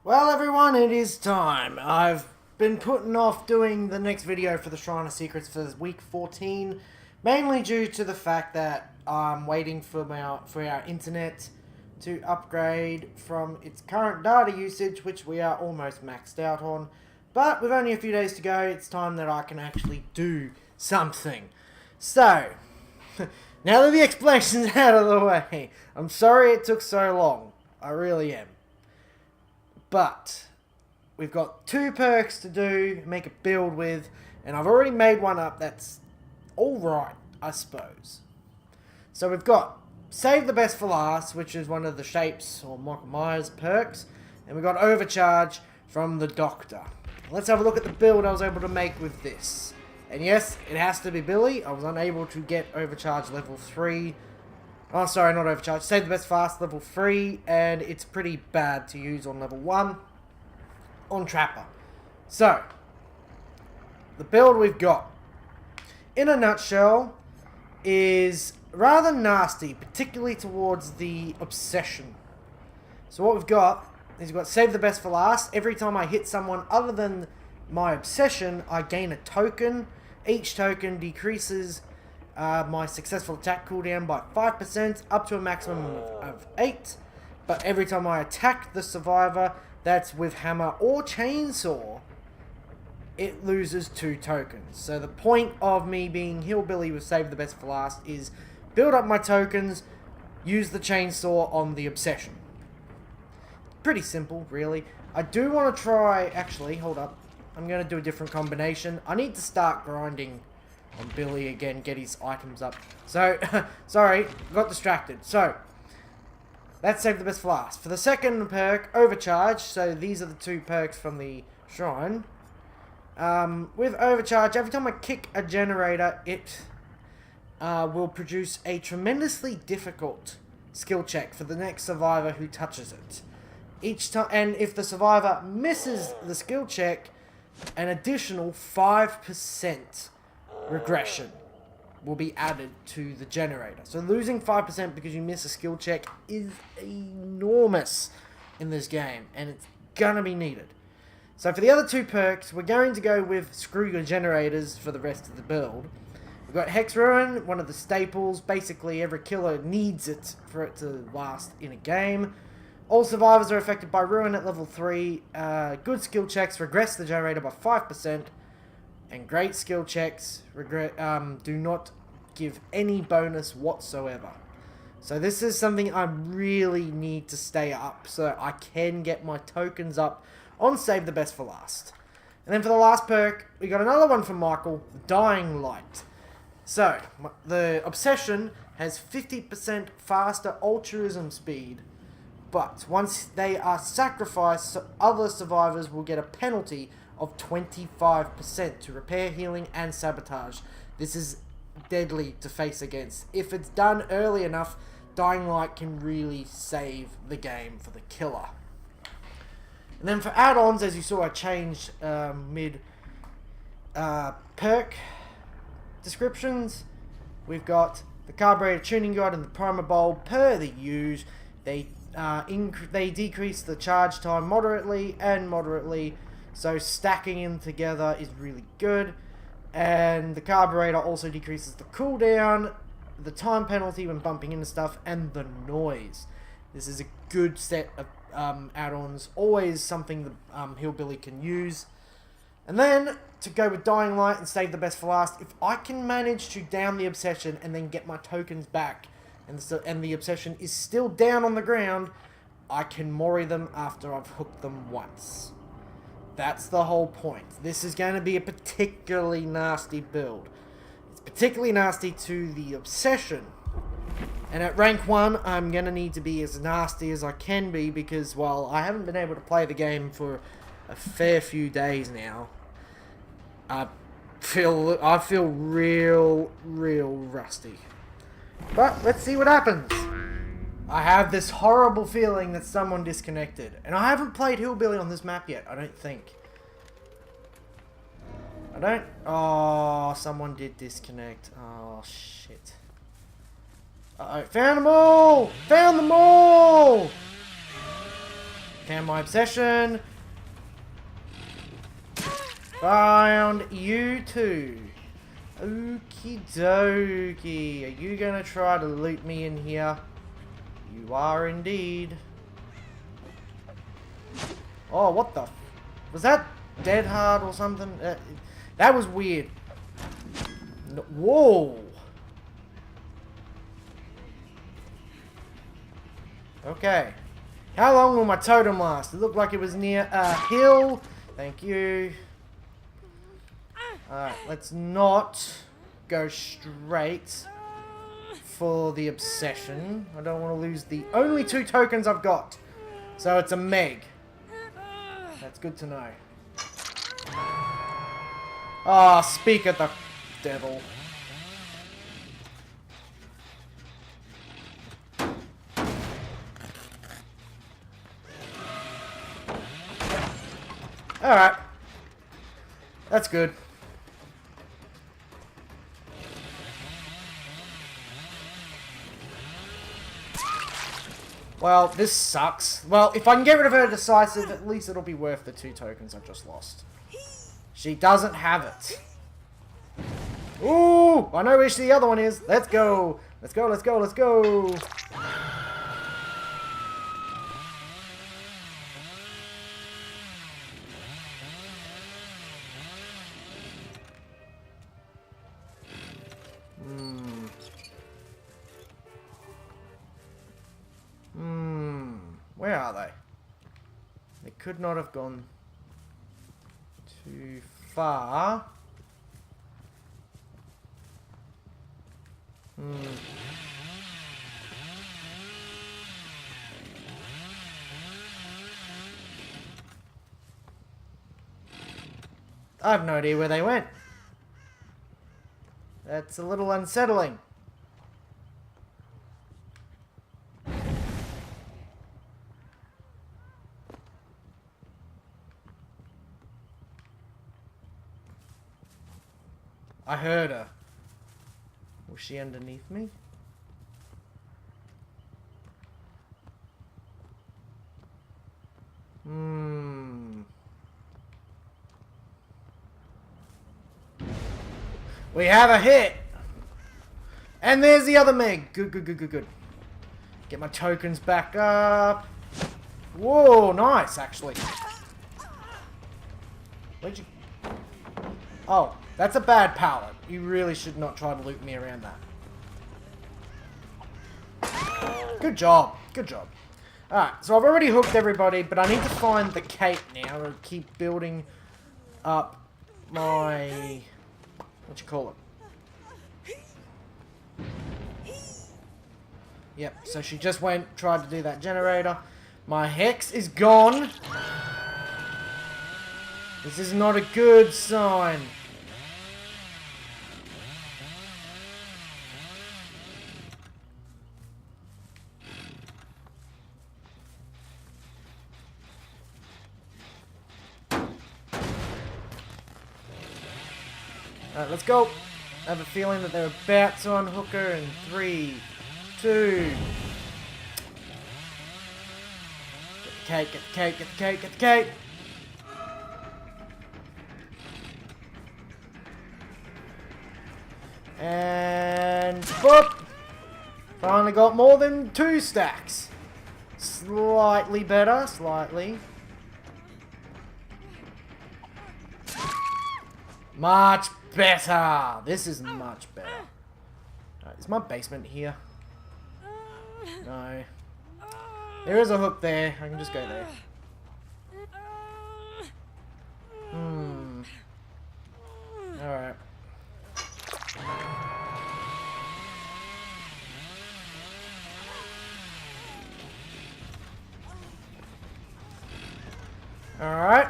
Well, everyone, it is time. I've been putting off doing the next video for the Shrine of Secrets for week 14, mainly due to the fact that I'm waiting for our internet to upgrade from its current data usage, which we are almost maxed out on. But with only a few days to go, it's time that I can actually do something. So, now that the explanation's out of the way, I'm sorry it took so long. I really am. But we've got 2 perks to do, make a build with, and I've already made one up that's alright, I suppose. So we've got Save the Best for Last, which is one of the Shapes or Michael Myers perks, and we've got Overcharge from the Doctor. Let's have a look at the build I was able to make with this. And yes, it has to be Billy. I was unable to get Overcharge level 3. Oh, sorry, not Overcharge. Save the Best Fast level 3, and it's pretty bad to use on level 1 on Trapper. So, the build we've got, in a nutshell, is rather nasty, particularly towards the Obsession. So what we've got is we've got Save the Best for Last. Every time I hit someone other than my Obsession, I gain a token. Each token decreases my successful attack cooldown by 5%, up to a maximum of 8. But every time I attack the survivor, that's with hammer or chainsaw, it loses 2 tokens. So the point of me being Hillbilly with Save the Best for Last is build up my tokens, use the chainsaw on the Obsession. Pretty simple, really. I do want to try, actually, hold up. I'm going to do a different combination. I need to start grinding on Billy again, get his items up. So, sorry, got distracted. So, that's Save the Best for Last. For the second perk, Overcharge, so these are the 2 perks from the Shrine. With Overcharge, every time I kick a generator, it will produce a tremendously difficult skill check for the next survivor who touches it. Each time, and if the survivor misses the skill check, an additional 5% regression will be added to the generator. So losing 5% because you miss a skill check is enormous in this game, and it's gonna be needed. So for the other 2 perks, we're going to go with Screw Your Generators for the rest of the build. We've got Hex Ruin, one of the staples. Basically, every killer needs it for it to last in a game. All survivors are affected by Ruin at level 3. Good skill checks regress the generator by 5%. And great skill checks do not give any bonus whatsoever. So this is something I really need to stay up so I can get my tokens up on Save the Best for Last. And then for the last perk, we got another one from Michael, Dying Light. So, the Obsession has 50% faster altruism speed. But once they are sacrificed, other survivors will get a penalty of 25% to repair, healing, and sabotage. This is deadly to face against. If it's done early enough, Dying Light can really save the game for the killer. And then for add-ons, as you saw, I changed mid perk descriptions. We've got the Carburetor Tuning Guide and the Primer Bulb per the use. They decrease the charge time moderately and moderately. So stacking them together is really good. And the Carburetor also decreases the cooldown, the time penalty when bumping into stuff, and the noise. This is a good set of add-ons. Always something the Hillbilly can use. And then, to go with Dying Light and Save the Best for Last, if I can manage to down the Obsession and then get my tokens back, and the Obsession is still down on the ground, I can mori them after I've hooked them once. That's the whole point. This is going to be a particularly nasty build. It's particularly nasty to the Obsession. And at rank 1, I'm going to need to be as nasty as I can be because, while I haven't been able to play the game for a fair few days now, I feel real rusty. But let's see what happens. I have this horrible feeling that someone disconnected. And I haven't played Hillbilly on this map yet, I don't think. Oh, someone did disconnect. Oh, shit. Uh-oh, found them all! Found them all! Found my obsession. Found you too. Okie dokie. Are you gonna try to loot me in here? You are indeed. Oh, what the... Was that dead hard or something? That was weird. No, whoa. Okay. How long will my totem last? It looked like it was near a hill. Thank you. Alright, let's not go straight for the obsession. I don't want to lose the only 2 tokens I've got. So it's a Meg. That's good to know. Ah, speak of the devil. Alright. That's good. Well, this sucks. Well, if I can get rid of her decisive, at least it'll be worth the 2 tokens I just lost. She doesn't have it. Ooh! I know which the other one is. Let's go. Let's go, let's go, let's go. Where are they? They could not have gone too far. I have no idea where they went. That's a little unsettling. I heard her. Was she underneath me? We have a hit! And there's the other Meg. Good, good, good, good, good. Get my tokens back up. Whoa, nice, actually. Where'd you... Oh, that's a bad pallet. You really should not try to loot me around that. Good job. Good job. Alright, so I've already hooked everybody, but I need to find the cape now and keep building up my... What you call it? Yep, so she just tried to do that generator. My hex is gone. This is not a good sign. Alright, let's go. I have a feeling that they're about to unhook her in 3, 2. Get the cake, get the cake, get the cake, get the cake. And boop! Finally got more than 2 stacks. Slightly better, slightly. Much better. This is much better. Right, is my basement here? No. There is a hook there. I can just go there. Alright. Alright.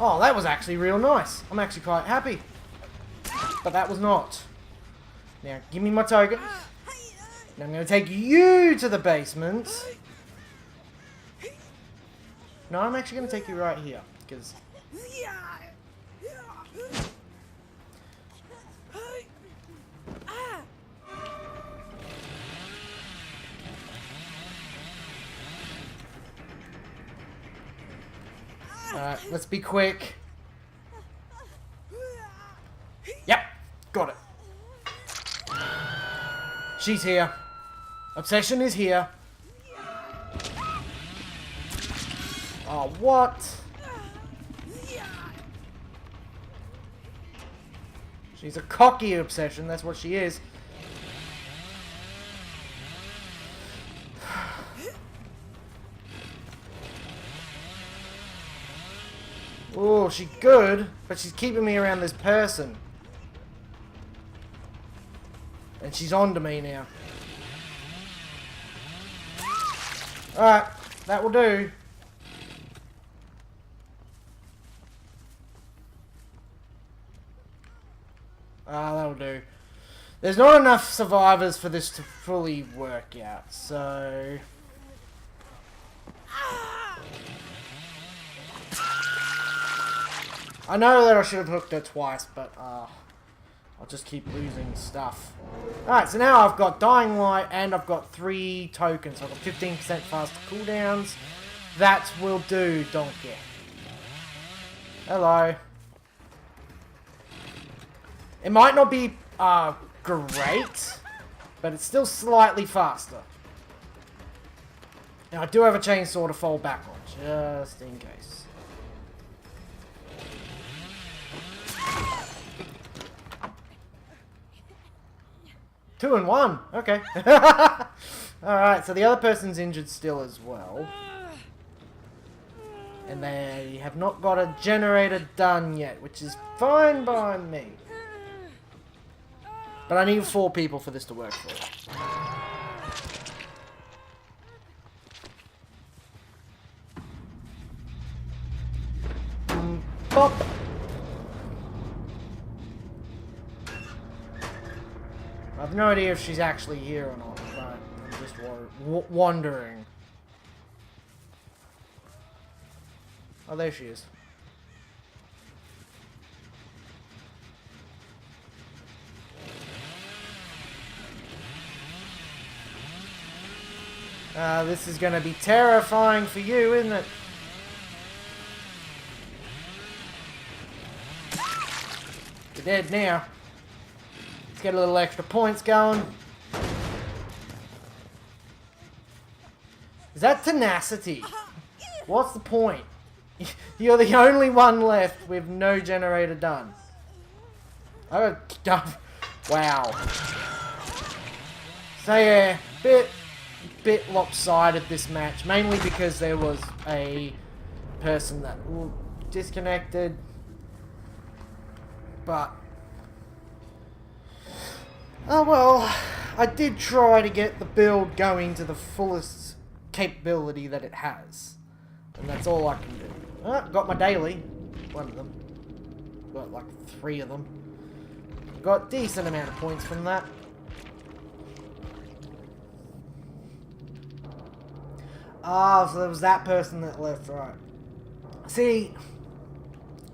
Oh, that was actually real nice. I'm actually quite happy. But that was not. Now, give me my tokens. Now I'm going to take you to the basement. No, I'm actually going to take you right here. Because... Alright, let's be quick. Yep, got it. She's here. Obsession is here. Oh, what? She's a cocky obsession, that's what she is. Oh, she's good, but she's keeping me around this person. And she's on to me now. Alright, that will do. That'll do. There's not enough survivors for this to fully work out, so... I know that I should have hooked her twice, but I'll just keep losing stuff. Alright, so now I've got Dying Light and I've got 3 tokens. So I've got 15% faster cooldowns. That will do, donkey. Hello. It might not be great, but it's still slightly faster. Now I do have a chainsaw to fall back on, just in case. Two and one. Okay. Alright, so the other person's injured still as well. And they have not got a generator done yet, which is fine by me. But I need 4 people for this to work for. Pop! I have no idea if she's actually here or not, but I'm just wondering. Oh, there she is. This is going to be terrifying for you, isn't it? You're dead now. Let's get a little extra points going. Is that tenacity? What's the point? You're the only one left with no generator done. Oh, wow. So yeah, bit lopsided this match, mainly because there was a person that disconnected. But oh well, I did try to get the build going to the fullest capability that it has. And that's all I can do. Got my daily. One of them. Got like 3 of them. Got a decent amount of points from that. So there was that person that left, right. See,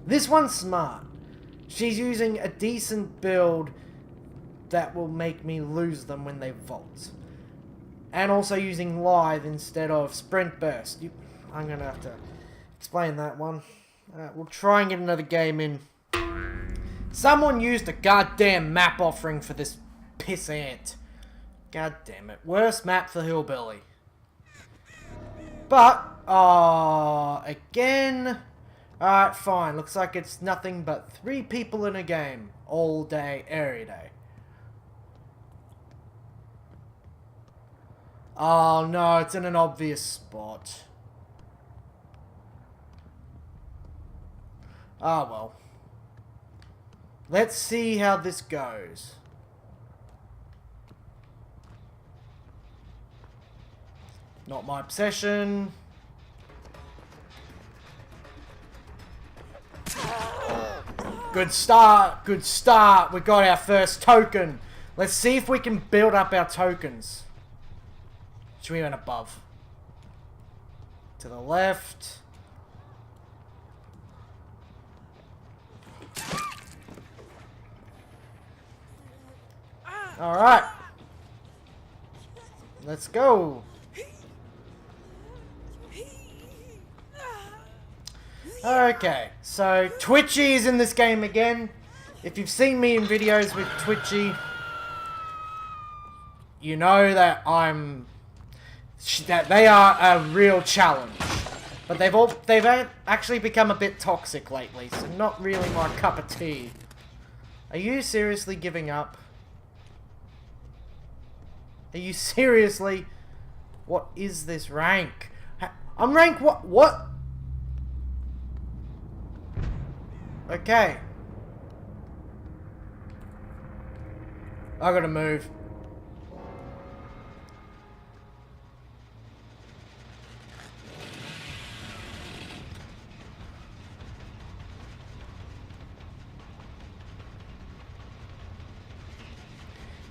this one's smart. She's using a decent build that will make me lose them when they vault. And also using Lithe instead of Sprint Burst. I'm going to have to explain that one. We'll try and get another game in. Someone used a goddamn map offering for this piss ant. God damn it. Worst map for Hillbilly. But, again. Alright, fine. Looks like it's nothing but 3 people in a game. All day, every day. Oh no, it's in an obvious spot. Ah well. Let's see how this goes. Not my obsession. Good start, good start. We got our first token. Let's see if we can build up our tokens. Should we went above? To the left. Alright. Let's go. Okay, so Twitchy is in this game again. If you've seen me in videos with Twitchy, you know that they are a real challenge. But they've actually become a bit toxic lately, so not really my cup of tea. Are you seriously giving up? Are you seriously? What is this rank? I'm rank what? What? Okay. I gotta move.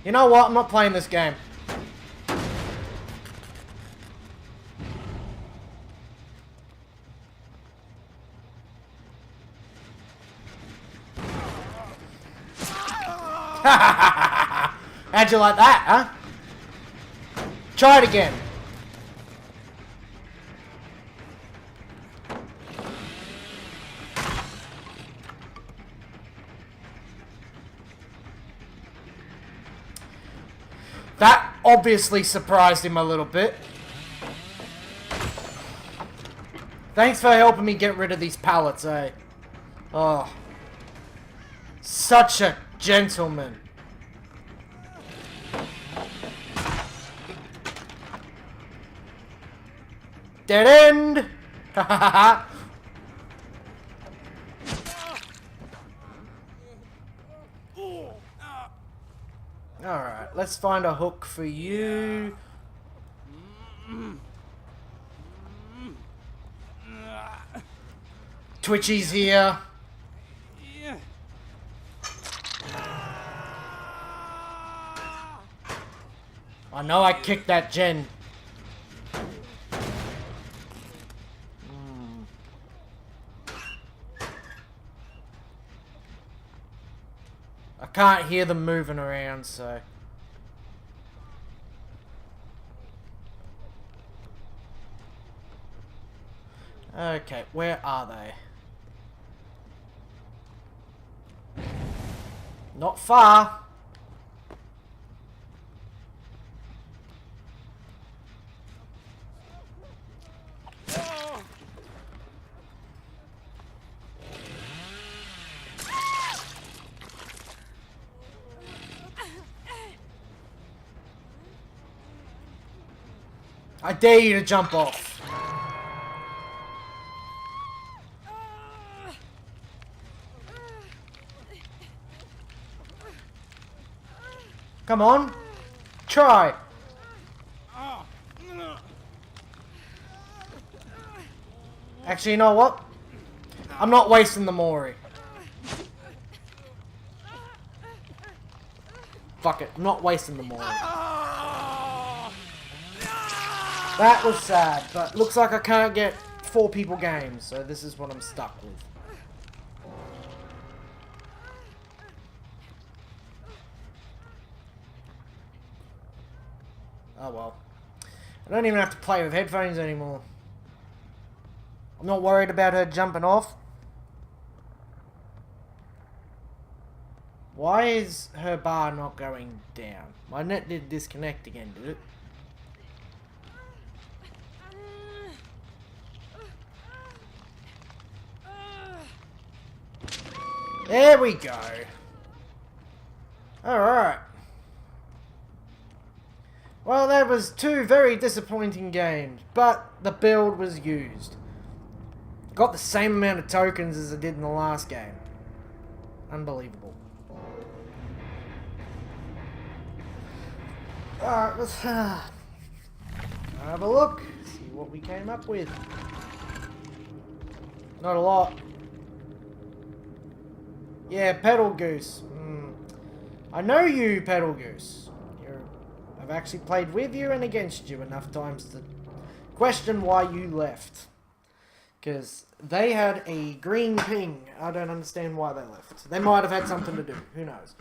You know what? I'm not playing this game. How'd you like that, huh? Try it again. That obviously surprised him a little bit. Thanks for helping me get rid of these pallets, eh? Oh. Such a gentleman. Dead end! Alright, let's find a hook for you. Twitchy's here. I know I kicked that gen. I can't hear them moving around, so... Okay, where are they? Not far. I dare you to jump off. Come on. Try. Actually, you know what? I'm not wasting the Mori. Fuck it. I'm not wasting the Mori. That was sad, but looks like I can't get 4 people games, so this is what I'm stuck with. Oh well. I don't even have to play with headphones anymore. I'm not worried about her jumping off. Why is her bar not going down? My net did disconnect again, did it? There we go. Alright. Well, that was 2 very disappointing games, but the build was used. Got the same amount of tokens as I did in the last game. Unbelievable. Alright, let's have a look. See what we came up with. Not a lot. Yeah, Pedal Goose. I know you, Pedal Goose. I've actually played with you and against you enough times to question why you left. Because they had a green ping. I don't understand why they left. They might have had something to do. Who knows?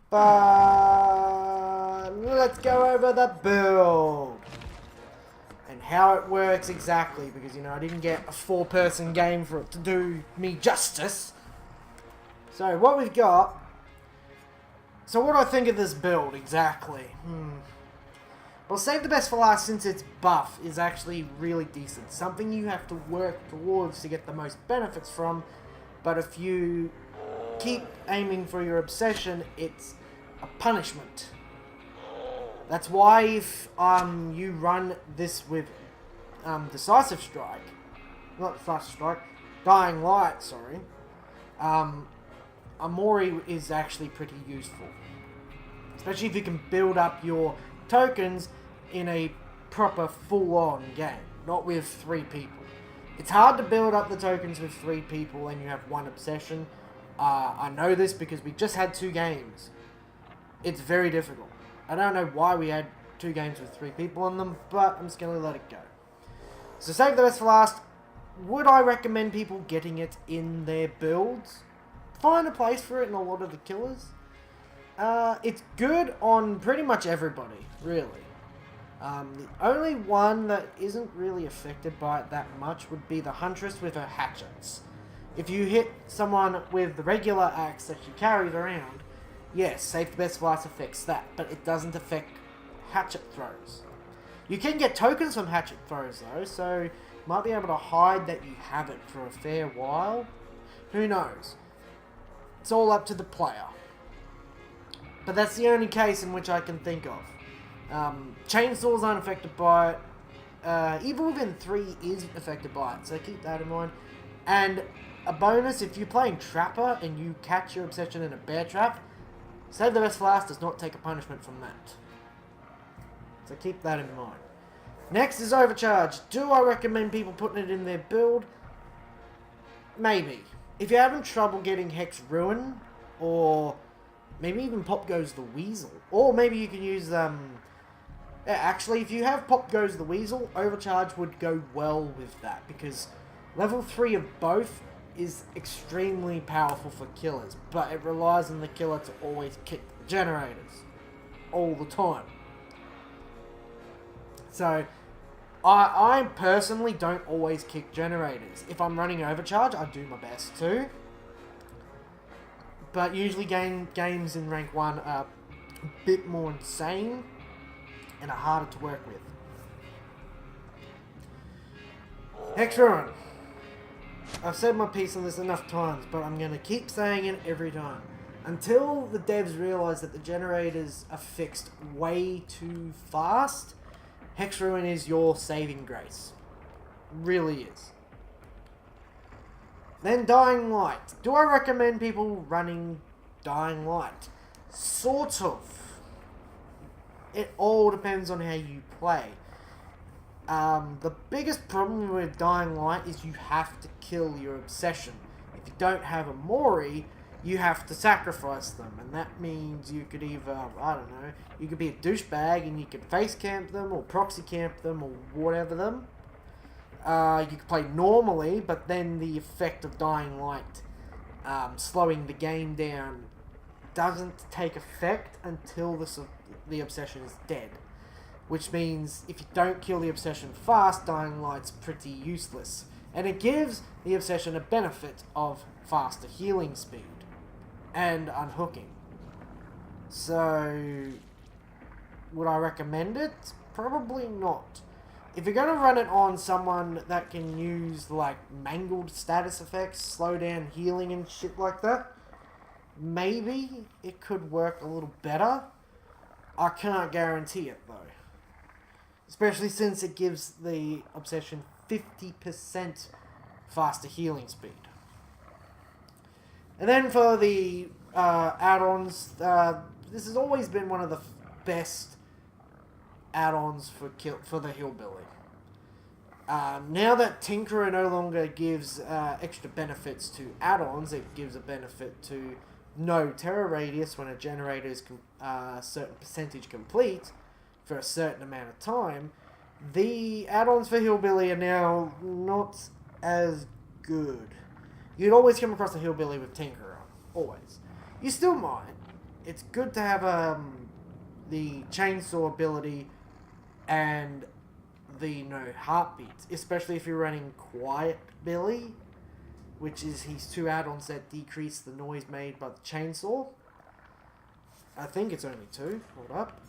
But let's go over the build. and how it works exactly, because, you know, I didn't get a 4-person game for it to do me justice. So, what we've got... So, what do I think of this build, exactly? Well, save the best for last, since its buff is actually really decent. Something you have to work towards to get the most benefits from, but if you keep aiming for your obsession, it's a punishment. That's why if you run this with Decisive Strike, not Decisive Strike, Dying Light, sorry, Amori is actually pretty useful. Especially if you can build up your tokens in a proper full-on game, not with 3 people. It's hard to build up the tokens with 3 people and you have 1 obsession. I know this because we just had 2 games. It's very difficult. I don't know why we had 2 games with 3 people on them, but I'm just going to let it go. So save the best for last. Would I recommend people getting it in their builds? Find a place for it in a lot of the killers. It's good on pretty much everybody, really. The only one that isn't really affected by it that much would be the Huntress with her hatchets. If you hit someone with the regular axe that she carries around, yes, save the best for last affects that, but it doesn't affect hatchet throws. You can get tokens from hatchet throws though, so you might be able to hide that you have it for a fair while. Who knows? It's all up to the player. But that's the only case in which I can think of. Chainsaws aren't affected by it. Evil Within 3 is affected by it, so keep that in mind. And a bonus, if you're playing Trapper and you catch your obsession in a bear trap, save the best for last does not take a punishment from that. So keep that in mind. Next is Overcharge. Do I recommend people putting it in their build? Maybe. If you're having trouble getting Hex Ruin, or maybe even Pop Goes the Weasel, or maybe you can use actually, if you have Pop Goes the Weasel, Overcharge would go well with that, because level 3 of both is extremely powerful for killers, but it relies on the killer to always kick the generators all the time. So, I personally don't always kick generators. If I'm running Overcharge, I do my best to. But usually games in rank 1 are a bit more insane and are harder to work with. Hex Ruin. I've said my piece on this enough times, but I'm going to keep saying it every time. Until the devs realise that the generators are fixed way too fast, Hex Ruin is your saving grace. Really is. Then Dying Light. Do I recommend people running Dying Light? Sort of. It all depends on how you play. The biggest problem with Dying Light is you have to kill your obsession. If you don't have a Mori, you have to sacrifice them, and that means you could either, I don't know, you could be a douchebag and you could face camp them, or proxy camp them, or whatever them. You could play normally, but then the effect of Dying Light slowing the game down doesn't take effect until the obsession is dead. Which means if you don't kill the obsession fast, Dying Light's pretty useless. And it gives the obsession a benefit of faster healing speed and unhooking. So, would I recommend it? Probably not. If you're going to run it on someone that can use like mangled status effects, slow down healing and shit like that, maybe it could work a little better. I can't guarantee it though. Especially since it gives the obsession 50% faster healing speed. And then for the add-ons, this has always been one of the best add-ons for the Hillbilly. Now that Tinkerer no longer gives extra benefits to add-ons, it gives a benefit to no terror radius when a generator is a certain percentage complete for a certain amount of time. The add-ons for Hillbilly are now not as good. You'd always come across a Hillbilly with Tinkerer. Always. You still might. It's good to have the chainsaw ability and the no heartbeat, especially if you're running Quiet Billy, which is his 2 add-ons that decrease the noise made by the chainsaw. I think it's only 2. Hold up.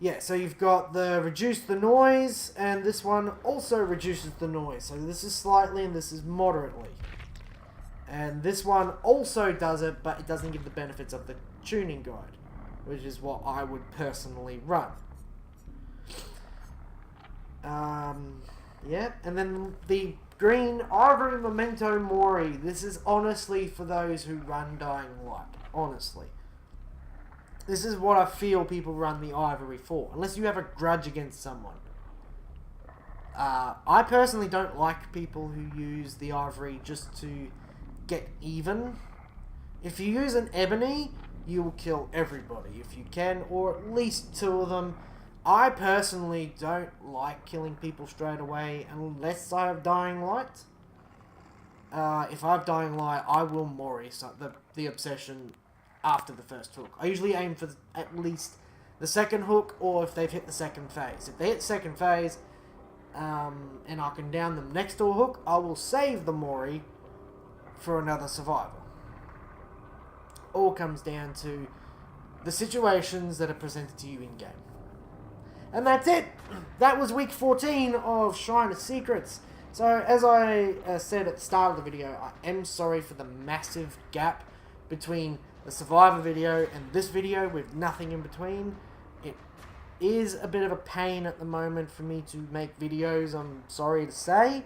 Yeah, so you've got the reduce the noise, and this one also reduces the noise. So this is slightly and this is moderately. And this one also does it, but it doesn't give the benefits of the tuning guide, which is what I would personally run. Yeah, and then the green Ivory Memento Mori. This is honestly for those who run Dying Light. Honestly. This is what I feel people run the Ivory for. Unless you have a grudge against someone. I personally don't like people who use the Ivory just to get even. If you use an Ebony, you will kill everybody if you can, or at least 2 of them. I personally don't like killing people straight away unless I have Dying Light. If I have Dying Light, I will Mori the Obsession after the first hook. I usually aim for at least the second hook, or if they've hit the second phase. If they hit second phase, and I can down them next to a hook, I will save the Mori for another survival. All comes down to the situations that are presented to you in-game. And that's it! That was week 14 of Shrine of Secrets. So, as I said at the start of the video, I am sorry for the massive gap between the Survivor video and this video with nothing in between. It is a bit of a pain at the moment for me to make videos, I'm sorry to say.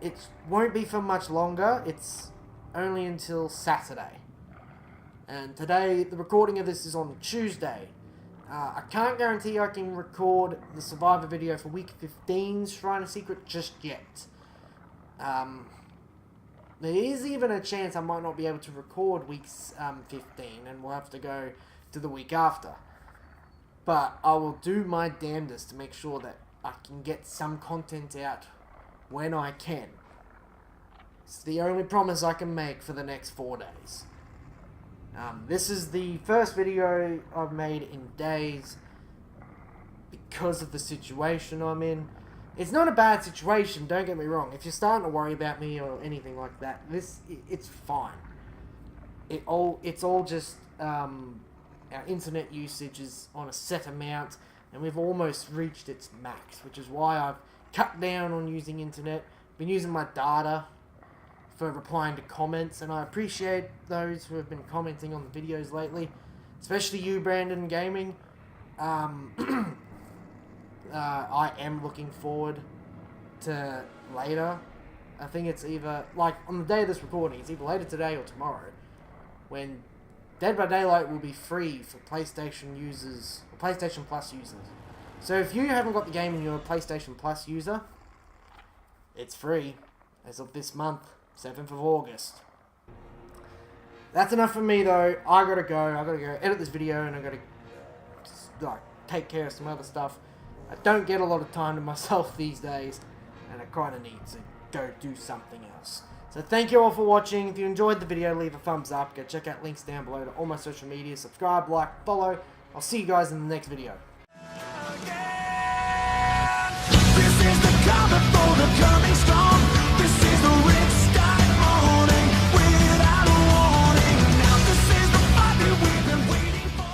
It won't be for much longer. It's only until Saturday. And today, the recording of this is on Tuesday. I can't guarantee I can record the Survivor video for week 15's Shrine of Secret just yet. There is even a chance I might not be able to record week 15, and we'll have to go to the week after. But I will do my damnedest to make sure that I can get some content out when I can. It's the only promise I can make for the next 4 days. This is the first video I've made in days because of the situation I'm in. It's not a bad situation, don't get me wrong. If you're starting to worry about me or anything like that, it's fine. It's all just our internet usage is on a set amount, and we've almost reached its max, which is why I've cut down on using internet. Been using my data for replying to comments, and I appreciate those who have been commenting on the videos lately, especially you, Brandon Gaming. I am looking forward to later. I think it's either, like, on the day of this recording, it's either later today or tomorrow, when Dead by Daylight will be free for PlayStation users, or PlayStation Plus users. So if you haven't got the game and you're a PlayStation Plus user, it's free as of this month. 7th of August. That's enough for me though. I gotta go edit this video, and I gotta take care of some other stuff. I don't get a lot of time to myself these days, and I kinda need to go do something else. So thank you all for watching. If you enjoyed the video, leave a thumbs up. Go check out links down below to all my social media. Subscribe, like, follow. I'll see you guys in the next video. This is the coming for the coming.